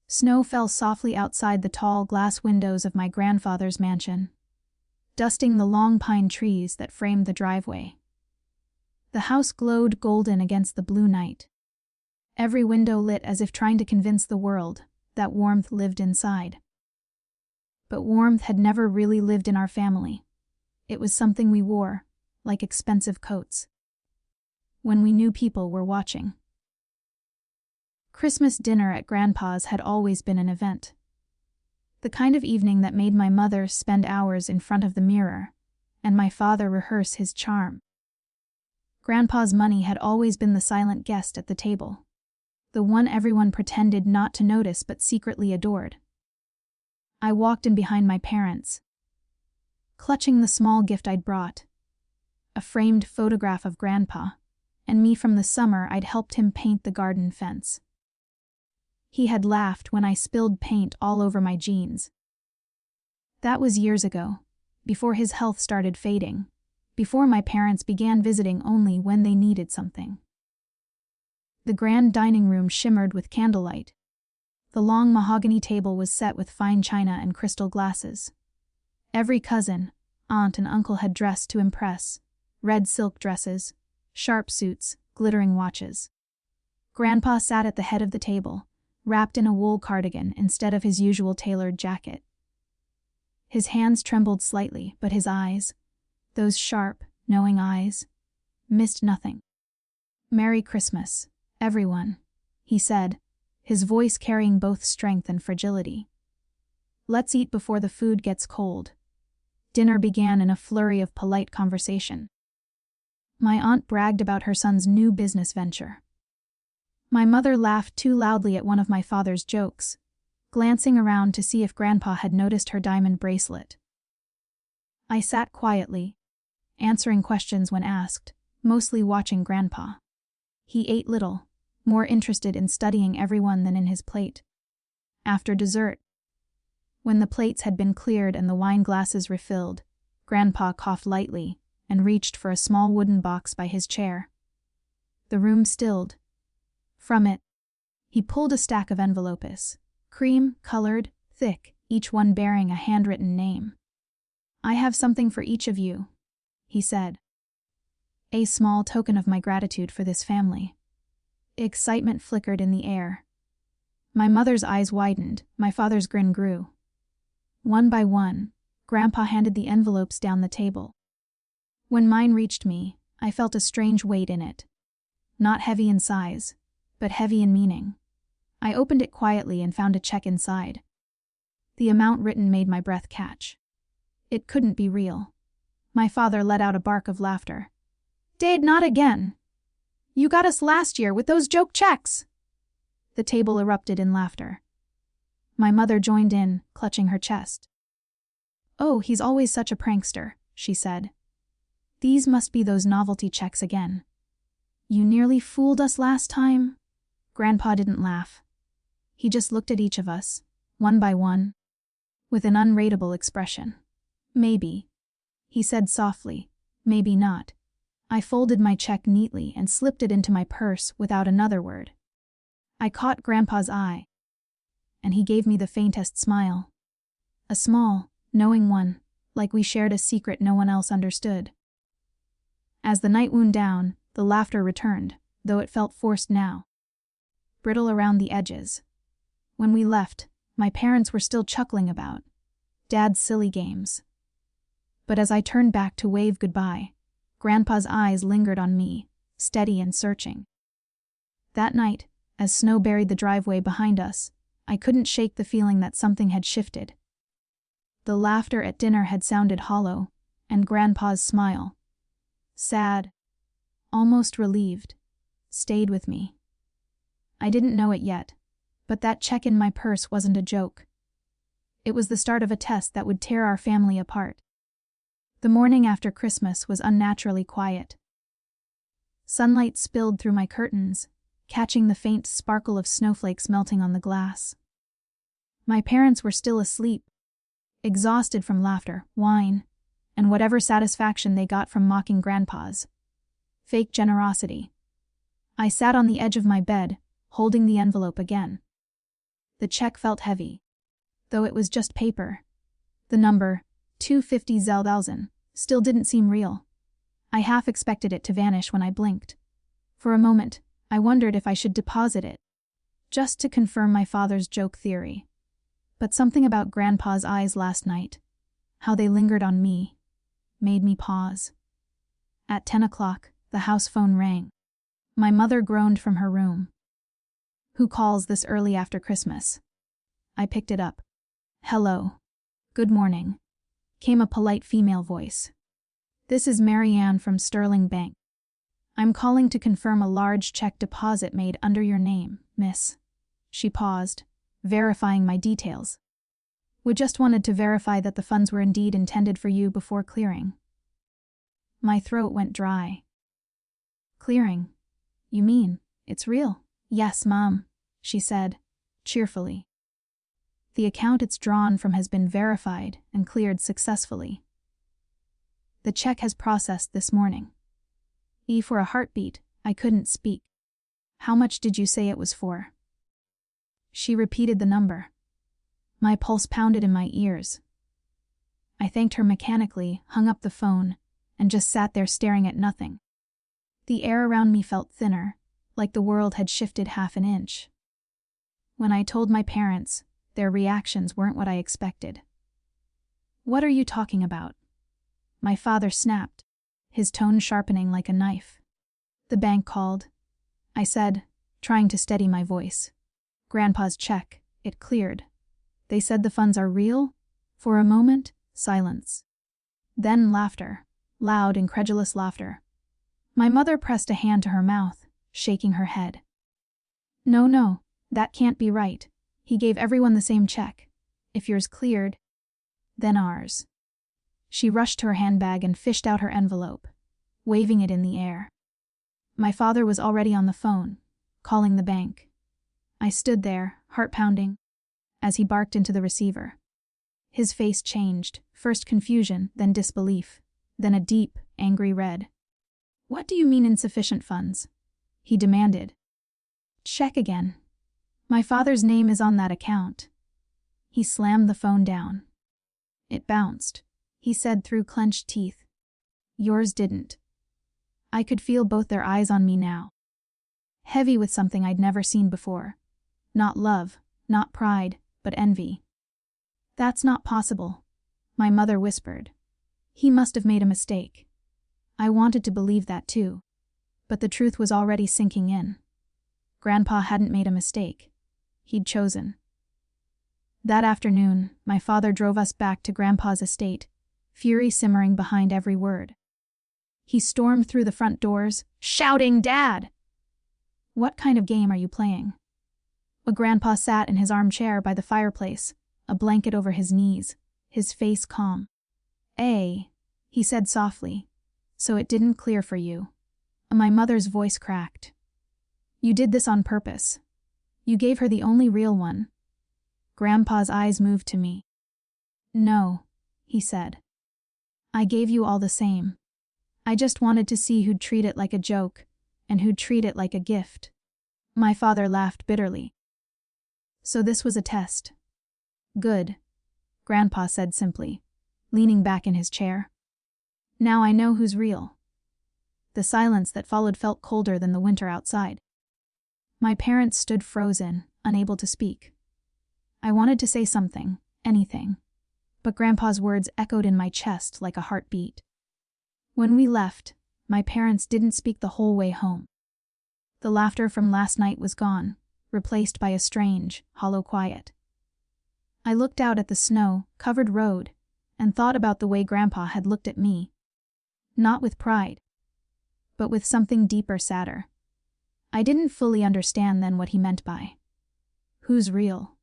Snow fell softly outside the tall glass windows of my grandfather's mansion, dusting the long pine trees that framed the driveway. The house glowed golden against the blue night, every window lit as if trying to convince the world that warmth lived inside. But warmth had never really lived in our family. It was something we wore, like expensive coats, when we knew people were watching. Christmas dinner at Grandpa's had always been an event. The kind of evening that made my mother spend hours in front of the mirror, and my father rehearse his charm. Grandpa's money had always been the silent guest at the table, the one everyone pretended not to notice but secretly adored. I walked in behind my parents, clutching the small gift I'd brought, a framed photograph of Grandpa, and me from the summer I'd helped him paint the garden fence. He had laughed when I spilled paint all over my jeans. That was years ago, before his health started fading, before my parents began visiting only when they needed something. The grand dining room shimmered with candlelight. The long mahogany table was set with fine china and crystal glasses. Every cousin, aunt, and uncle had dressed to impress: red silk dresses, sharp suits, glittering watches. Grandpa sat at the head of the table, wrapped in a wool cardigan instead of his usual tailored jacket. His hands trembled slightly, but his eyes, those sharp, knowing eyes, missed nothing. "Merry Christmas, everyone," he said, his voice carrying both strength and fragility. "Let's eat before the food gets cold." Dinner began in a flurry of polite conversation. My aunt bragged about her son's new business venture. My mother laughed too loudly at one of my father's jokes, glancing around to see if Grandpa had noticed her diamond bracelet. I sat quietly, answering questions when asked, mostly watching Grandpa. He ate little, more interested in studying everyone than in his plate. After dessert, when the plates had been cleared and the wine glasses refilled, Grandpa coughed lightly and reached for a small wooden box by his chair. The room stilled. From it, he pulled a stack of envelopes, cream-colored, thick, each one bearing a handwritten name. "I have something for each of you," he said. A small token of my gratitude for this family. Excitement flickered in the air. My mother's eyes widened, my father's grin grew. One by one, Grandpa handed the envelopes down the table. When mine reached me, I felt a strange weight in it. Not heavy in size, but heavy in meaning. I opened it quietly and found a check inside. The amount written made my breath catch. It couldn't be real. My father let out a bark of laughter. "Dad, not again! You got us last year with those joke checks!" The table erupted in laughter. My mother joined in, clutching her chest. "Oh, he's always such a prankster," she said. "These must be those novelty checks again. You nearly fooled us last time." Grandpa didn't laugh. He just looked at each of us, one by one, with an unreadable expression. "Maybe," he said softly, "maybe not." I folded my check neatly and slipped it into my purse without another word. I caught Grandpa's eye, and he gave me the faintest smile. A small, knowing one, like we shared a secret no one else understood. As the night wound down, the laughter returned, though it felt forced now, brittle around the edges. When we left, my parents were still chuckling about Dad's silly games. But as I turned back to wave goodbye, Grandpa's eyes lingered on me, steady and searching. That night, as snow buried the driveway behind us, I couldn't shake the feeling that something had shifted. The laughter at dinner had sounded hollow, and Grandpa's smile, sad, almost relieved, stayed with me. I didn't know it yet, but that check in my purse wasn't a joke. It was the start of a test that would tear our family apart. The morning after Christmas was unnaturally quiet. Sunlight spilled through my curtains, catching the faint sparkle of snowflakes melting on the glass. My parents were still asleep, exhausted from laughter, wine, and whatever satisfaction they got from mocking Grandpa's fake generosity. I sat on the edge of my bed, holding the envelope again. The check felt heavy, though it was just paper. The number, 250,000, still didn't seem real. I half expected it to vanish when I blinked. For a moment, I wondered if I should deposit it, just to confirm my father's joke theory. But something about Grandpa's eyes last night, how they lingered on me, made me pause. At 10 o'clock, the house phone rang. My mother groaned from her room. "Who calls this early after Christmas?" I picked it up. "Hello. Good morning," came a polite female voice. "This is Marianne from Sterling Bank. I'm calling to confirm a large check deposit made under your name, miss." She paused, verifying my details. "We just wanted to verify that the funds were indeed intended for you before clearing." My throat went dry. "Clearing? You mean, it's real?" "Yes, Mom," she said, cheerfully. "The account it's drawn from has been verified and cleared successfully. The check has processed this morning." For a heartbeat, I couldn't speak. "How much did you say it was for?" She repeated the number. My pulse pounded in my ears. I thanked her mechanically, hung up the phone, and just sat there staring at nothing. The air around me felt thinner, like the world had shifted half an inch. When I told my parents, their reactions weren't what I expected. "What are you talking about?" My father snapped, his tone sharpening like a knife. "The bank called," I said, trying to steady my voice. "Grandpa's check, it cleared. They said the funds are real?" For a moment, silence. Then laughter, loud, incredulous laughter. My mother pressed a hand to her mouth, shaking her head. No, that can't be right. He gave everyone the same check. If yours cleared, then ours." She rushed to her handbag and fished out her envelope, waving it in the air. My father was already on the phone, calling the bank. I stood there, heart pounding, as he barked into the receiver. His face changed, first confusion, then disbelief, then a deep, angry red. "What do you mean insufficient funds?" he demanded. "Check again. My father's name is on that account." He slammed the phone down. It bounced, he said through clenched teeth. "Yours didn't." I could feel both their eyes on me now. Heavy with something I'd never seen before. Not love, not pride, but envy. "That's not possible," my mother whispered. "He must have made a mistake." I wanted to believe that too, but the truth was already sinking in. Grandpa hadn't made a mistake. He'd chosen. That afternoon, my father drove us back to Grandpa's estate, fury simmering behind every word. He stormed through the front doors, shouting, "Dad!" "What kind of game are you playing?" Grandpa sat in his armchair by the fireplace, a blanket over his knees, his face calm. He said softly, "So it didn't clear for you." My mother's voice cracked. "You did this on purpose. You gave her the only real one." Grandpa's eyes moved to me. "No," he said. "I gave you all the same. I just wanted to see who'd treat it like a joke, and who'd treat it like a gift." My father laughed bitterly. "So this was a test." "Good," Grandpa said simply, leaning back in his chair. "Now I know who's real." The silence that followed felt colder than the winter outside. My parents stood frozen, unable to speak. I wanted to say something, anything, but Grandpa's words echoed in my chest like a heartbeat. When we left, my parents didn't speak the whole way home. The laughter from last night was gone, replaced by a strange, hollow quiet. I looked out at the snow-covered road and thought about the way Grandpa had looked at me. Not with pride, but with something deeper, sadder. I didn't fully understand then what he meant by "Who's real?"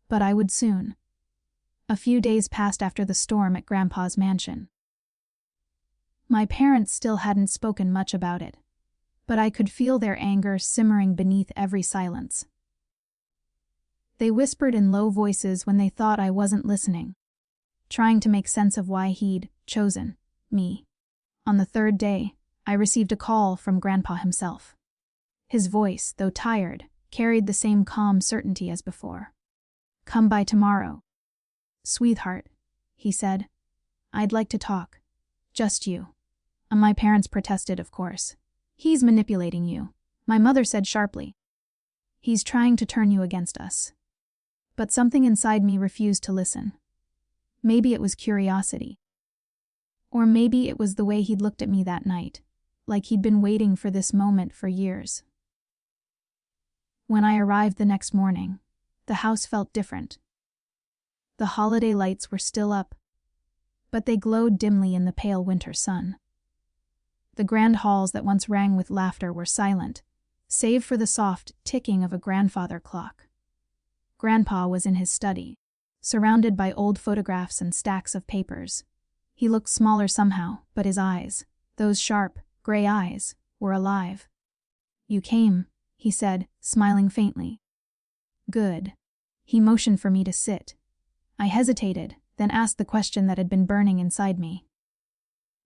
But I would soon. A few days passed after the storm at Grandpa's mansion. My parents still hadn't spoken much about it, but I could feel their anger simmering beneath every silence. They whispered in low voices when they thought I wasn't listening, trying to make sense of why he'd chosen me. On the third day, I received a call from Grandpa himself. His voice, though tired, carried the same calm certainty as before. Come by tomorrow. Sweetheart, he said. I'd like to talk. Just you. My parents protested, of course. He's manipulating you, my mother said sharply. He's trying to turn you against us. But something inside me refused to listen. Maybe it was curiosity. Or maybe it was the way he'd looked at me that night, like he'd been waiting for this moment for years. When I arrived the next morning, the house felt different. The holiday lights were still up, but they glowed dimly in the pale winter sun. The grand halls that once rang with laughter were silent, save for the soft ticking of a grandfather clock. Grandpa was in his study, surrounded by old photographs and stacks of papers. He looked smaller somehow, but his eyes, those sharp, gray eyes, were alive. You came, he said, smiling faintly. Good. He motioned for me to sit. I hesitated, then asked the question that had been burning inside me.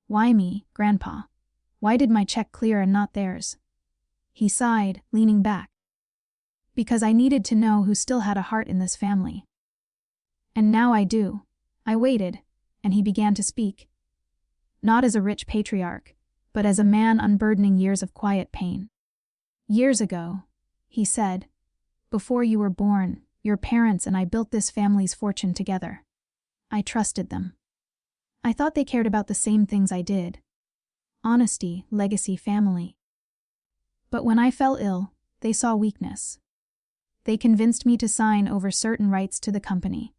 Why me, Grandpa? Why did my check clear and not theirs? He sighed, leaning back. Because I needed to know who still had a heart in this family. And now I do. I waited, and he began to speak. Not as a rich patriarch, but as a man unburdening years of quiet pain. Years ago, he said, before you were born, your parents and I built this family's fortune together. I trusted them. I thought they cared about the same things I did. Honesty, legacy, family. But when I fell ill, they saw weakness. They convinced me to sign over certain rights to the company.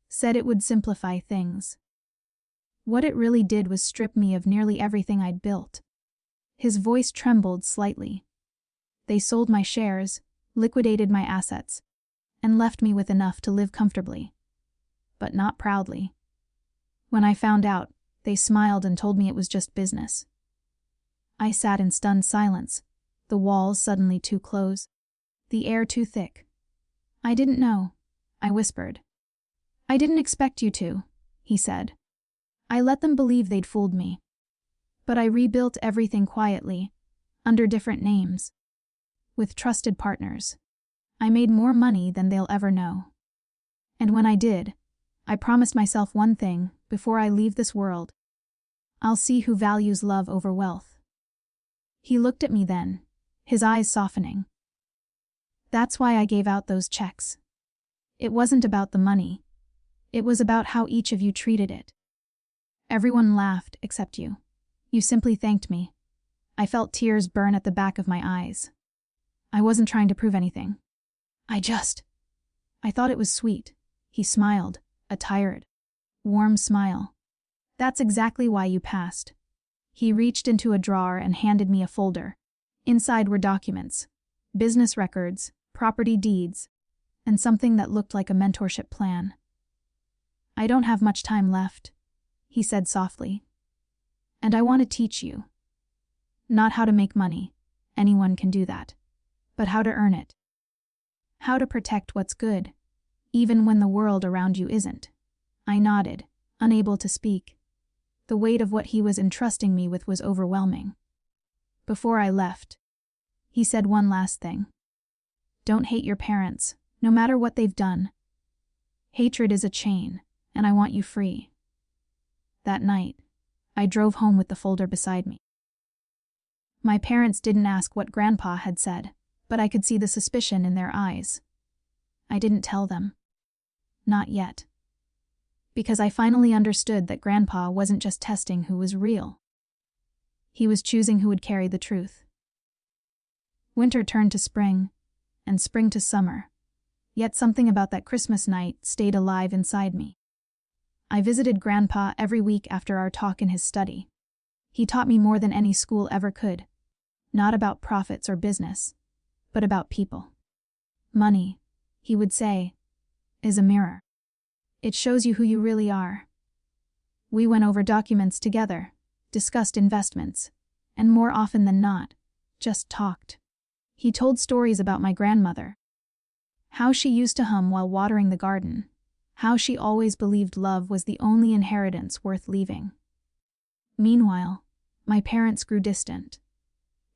Said it would simplify things. What it really did was strip me of nearly everything I'd built. His voice trembled slightly. They sold my shares, liquidated my assets, and left me with enough to live comfortably. But not proudly. When I found out, they smiled and told me it was just business. I sat in stunned silence, the walls suddenly too close, the air too thick. I didn't know, I whispered. I didn't expect you to, he said. I let them believe they'd fooled me. But I rebuilt everything quietly, under different names, with trusted partners. I made more money than they'll ever know. And when I did, I promised myself one thing before I leave this world. I'll see who values love over wealth. He looked at me then, his eyes softening. That's why I gave out those checks. It wasn't about the money. It was about how each of you treated it. Everyone laughed except you. You simply thanked me. I felt tears burn at the back of my eyes. I wasn't trying to prove anything. I thought it was sweet. He smiled, a tired, warm smile. That's exactly why you passed. He reached into a drawer and handed me a folder. Inside were documents, business records, property deeds, and something that looked like a mentorship plan. I don't have much time left, he said softly. And I want to teach you. Not how to make money, anyone can do that, but how to earn it. How to protect what's good, even when the world around you isn't. I nodded, unable to speak. The weight of what he was entrusting me with was overwhelming. Before I left, he said one last thing. Don't hate your parents, no matter what they've done. Hatred is a chain, and I want you free. That night, I drove home with the folder beside me. My parents didn't ask what Grandpa had said, but I could see the suspicion in their eyes. I didn't tell them. Not yet. Because I finally understood that Grandpa wasn't just testing who was real. He was choosing who would carry the truth. Winter turned to spring, and spring to summer, yet something about that Christmas night stayed alive inside me. I visited Grandpa every week after our talk in his study. He taught me more than any school ever could, not about profits or business, but about people. Money, he would say, is a mirror. It shows you who you really are. We went over documents together, discussed investments, and more often than not, just talked. He told stories about my grandmother. How she used to hum while watering the garden. How she always believed love was the only inheritance worth leaving. Meanwhile, my parents grew distant.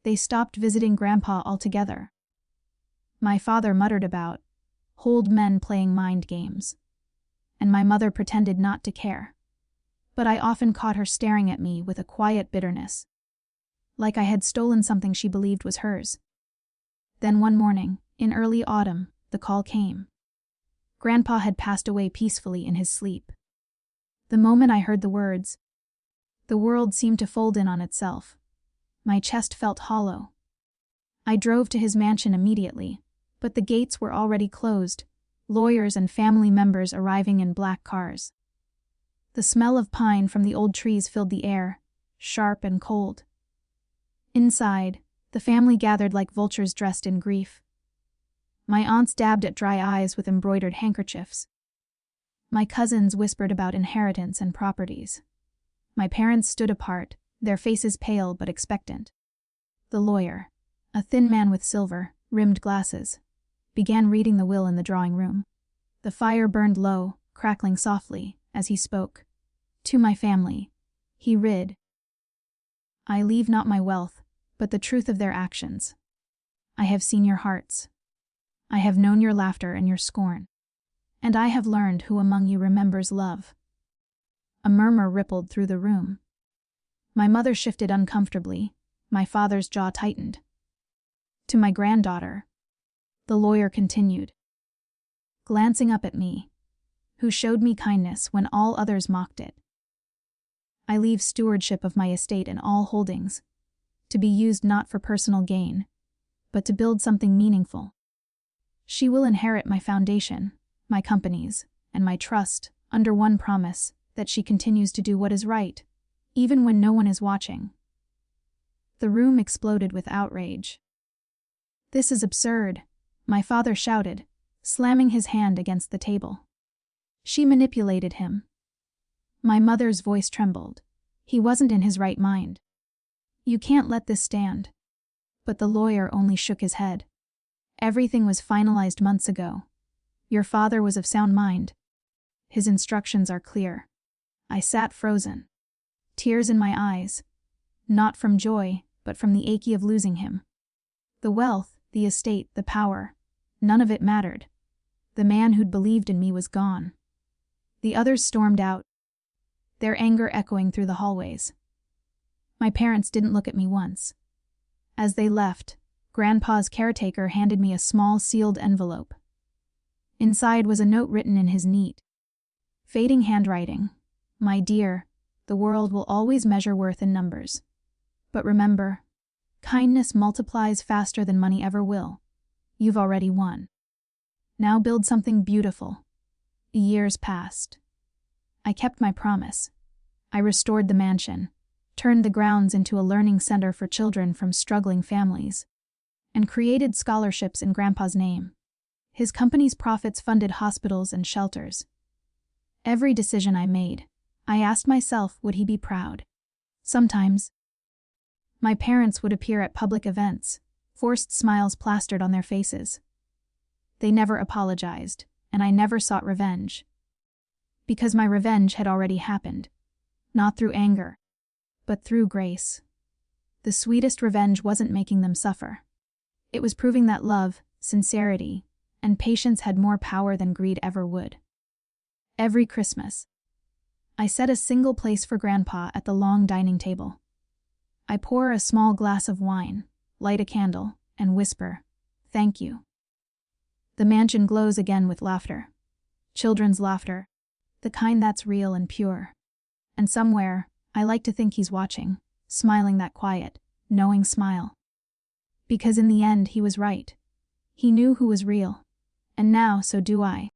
They stopped visiting Grandpa altogether. My father muttered about old men playing mind games. And my mother pretended not to care. But I often caught her staring at me with a quiet bitterness, like I had stolen something she believed was hers. Then one morning, in early autumn, the call came. Grandpa had passed away peacefully in his sleep. The moment I heard the words, the world seemed to fold in on itself. My chest felt hollow. I drove to his mansion immediately, but the gates were already closed, lawyers and family members arriving in black cars. The smell of pine from the old trees filled the air, sharp and cold. Inside, the family gathered like vultures dressed in grief. My aunts dabbed at dry eyes with embroidered handkerchiefs. My cousins whispered about inheritance and properties. My parents stood apart, their faces pale but expectant. The lawyer, a thin man with silver-rimmed glasses, began reading the will in the drawing room. The fire burned low, crackling softly, as he spoke. To my family, he read, "I leave not my wealth, but the truth of their actions. I have seen your hearts. I have known your laughter and your scorn. And I have learned who among you remembers love." A murmur rippled through the room. My mother shifted uncomfortably, my father's jaw tightened. To my granddaughter, the lawyer continued, glancing up at me, who showed me kindness when all others mocked it. "I leave stewardship of my estate and all holdings, to be used not for personal gain, but to build something meaningful. She will inherit my foundation, my companies, and my trust under one promise that she continues to do what is right, even when no one is watching." The room exploded with outrage. "This is absurd," my father shouted, slamming his hand against the table. "She manipulated him." My mother's voice trembled. "He wasn't in his right mind. You can't let this stand." But the lawyer only shook his head. "Everything was finalized months ago. Your father was of sound mind. His instructions are clear." I sat frozen, tears in my eyes, not from joy, but from the ache of losing him. The wealth, the estate, the power, none of it mattered. The man who'd believed in me was gone. The others stormed out, their anger echoing through the hallways. My parents didn't look at me once. As they left, Grandpa's caretaker handed me a small sealed envelope. Inside was a note written in his neat, fading handwriting. "My dear, the world will always measure worth in numbers. But remember, kindness multiplies faster than money ever will. You've already won. Now build something beautiful." Years passed. I kept my promise. I restored the mansion, turned the grounds into a learning center for children from struggling families, and created scholarships in Grandpa's name. His company's profits funded hospitals and shelters. Every decision I made, I asked myself, would he be proud? Sometimes, my parents would appear at public events, forced smiles plastered on their faces. They never apologized, and I never sought revenge. Because my revenge had already happened, not through anger, but through grace. The sweetest revenge wasn't making them suffer. It was proving that love, sincerity, and patience had more power than greed ever would. Every Christmas, I set a single place for Grandpa at the long dining table. I pour a small glass of wine, light a candle, and whisper, "Thank you." The mansion glows again with laughter. Children's laughter, the kind that's real and pure. And somewhere, I like to think he's watching, smiling that quiet, knowing smile. Because in the end, he was right. He knew who was real. And now, so do I.